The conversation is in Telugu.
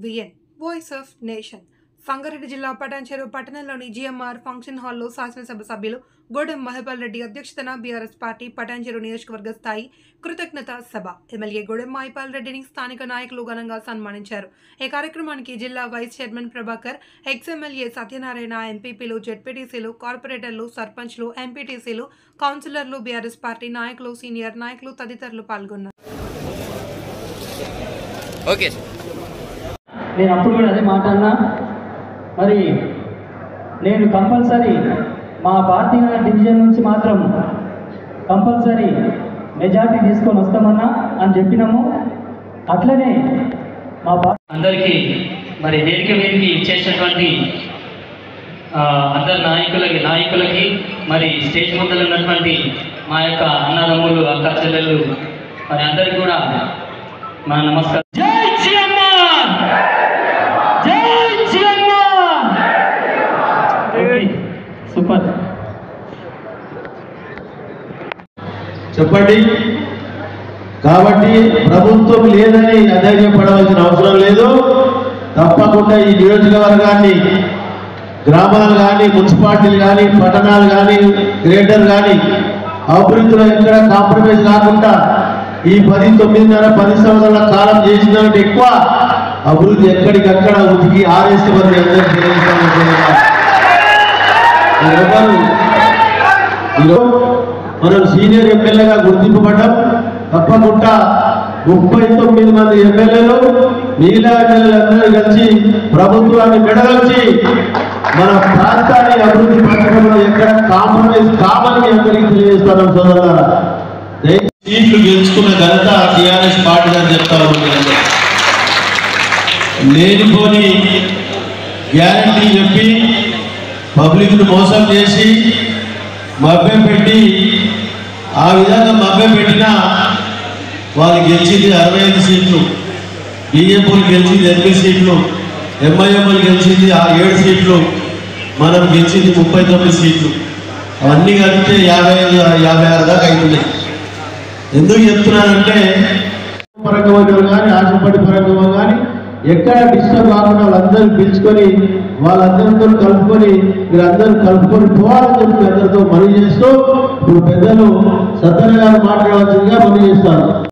VN voice of nation Sangareddy జిల్లా పటాన్చెరు పట్టణంలోని GMR ఫంక్షన్ హాల్లో శాసనసభ సభ్యులు గోడెం మహిపాల్ రెడ్డి అధ్యక్షతన బీఆర్ఎస్ పార్టీ పటాన్చెరు నియోజకవర్గ స్థాయి కృతజ్ఞత సభ ఎమ్మెల్యే గోడెం మహిపాల్ రెడ్డిని స్థానిక నాయకులు ఘనంగా సన్మానించారు. ఈ కార్యక్రమానికి జిల్లా vice chairman Prabhakar, ex MLA Satyanarayana, ఎంపీపీలు, జెడ్పీటీసీలు, కార్పొరేటర్లు, సర్పంచ్లు, ఎంపీటీసీలు, కౌన్సిలర్లు, బీఆర్ఎస్ పార్టీ నాయకులు, సీనియర్ నాయకులు తదితరులు పాల్గొన్నారు. నేను అప్పుడు కూడా అదే మాట అన్నా. మరి నేను కంపల్సరీ మా పార్టీ డివిజన్ నుంచి మాత్రం కంపల్సరీ మెజార్టీ తీసుకొని వస్తామన్నా అని చెప్పినాము. అట్లనే మా అందరికీ మరి వేదిక మీదకి ఇచ్చేసినటువంటి అందరు నాయకులకి మరి స్టేజ్ ముందర ఉన్నటువంటి మా యొక్క అన్నదమ్ములు, అక్క చెల్లెళ్ళు మరి అందరికీ కూడా మన నమస్కారం. సూపర్ చెప్పండి. కాబట్టి ప్రభుత్వం లేదని అధైర్యపడవలసిన అవసరం లేదు. తప్పకుండా ఈ నియోజకవర్గాన్ని, గ్రామాలు కానీ, మున్సిపాలిటీలు కానీ, పట్టణాలు కానీ, గ్రేటర్ కానీ అభివృద్ధిలో ఎక్కడ కాంప్రమైజ్ కాకుండా ఈ 10 సంవత్సరాల కాలం చేసిన ఎక్కువ అభివృద్ధి ఎక్కడికక్కడ ఉతికి ఆరేసి మంది అందరికీ మనం సీనియర్ ఎమ్మెల్యేగా గుర్తింపబడ్డాం. తప్పకుండా 39 మంది ఎమ్మెల్యేలు, మిగిలిన ఎమ్మెల్యేలందరూ కలిసి ప్రభుత్వాన్ని మెడగలిచి మన ప్రాంతాన్ని అభివృద్ధి పరచడంలో ఎక్కడ కాంప్రమైజ్ కావాలని అందరికీ తెలియజేస్తున్నాం. సోదరులారా, సీట్లు గెలుచుకున్న ఘనత టీఆర్ఎస్ పార్టీ అని చెప్తా ఉన్నాను. లేనిపోని గ్యారంటీ చెప్పి పబ్లిక్ను మోసం చేసి మభ్యం పెట్టి, ఆ విధంగా మభ్యం పెట్టినా వాళ్ళు గెలిచింది 65 సీట్లు, బీజేపీలు గెలిచింది 8 సీట్లు, ఎంఐఎంలు గెలిచింది 7 సీట్లు, మనం గెలిచింది 39 సీట్లు. అవన్నీ కలిపితే 55-56 దాకా అవుతున్నాయి. ఎందుకు చెప్తున్నానంటే పరంగా కానీ, ఆశపడి పరంగా కానీ ఎక్కడ డిస్టర్బ్ కాకుండా వాళ్ళందరూ పిలుచుకొని వాళ్ళందరితో కలుపుకొని మీరందరూ కలుపుకొని పోవాలని చెప్పి అందరితో మనవి చేస్తూ ఇప్పుడు పెద్దలు సత్యనారాయణ గారు మాట్లాడవలసిందిగా మనవి చేస్తారు.